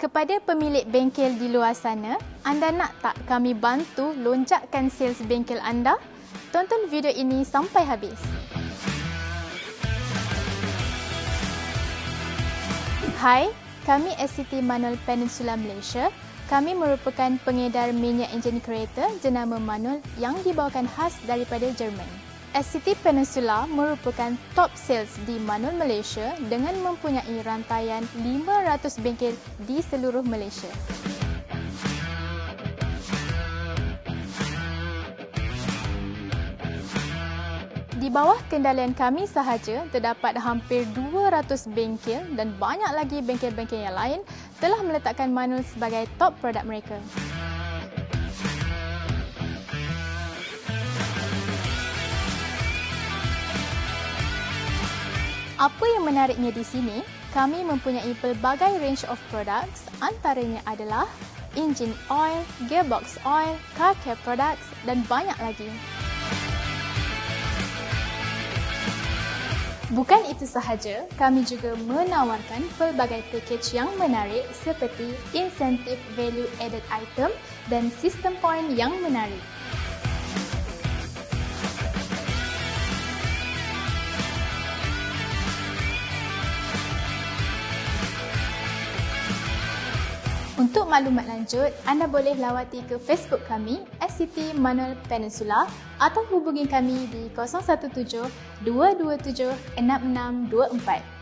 Kepada pemilik bengkel di luar sana, anda nak tak kami bantu lonjakkan sales bengkel anda? Tonton video ini sampai habis. Hai, kami SCT Manol Peninsula Malaysia. Kami merupakan pengedar minyak enjin kereta jenama Manol yang dibawakan khas daripada Jerman. SCT Peninsula merupakan top sales di Manol Malaysia dengan mempunyai rantaian 500 bengkel di seluruh Malaysia. Di bawah kendalian kami sahaja terdapat hampir 200 bengkel dan banyak lagi bengkel-bengkel yang lain telah meletakkan Manol sebagai top produk mereka. Apa yang menariknya di sini, kami mempunyai pelbagai range of products, antaranya adalah engine oil, gearbox oil, car care products dan banyak lagi. Bukan itu sahaja, kami juga menawarkan pelbagai package yang menarik seperti incentive value added item dan sistem point yang menarik. Untuk maklumat lanjut, anda boleh lawati ke Facebook kami SCT Manol Peninsula atau hubungi kami di 017 227 6624.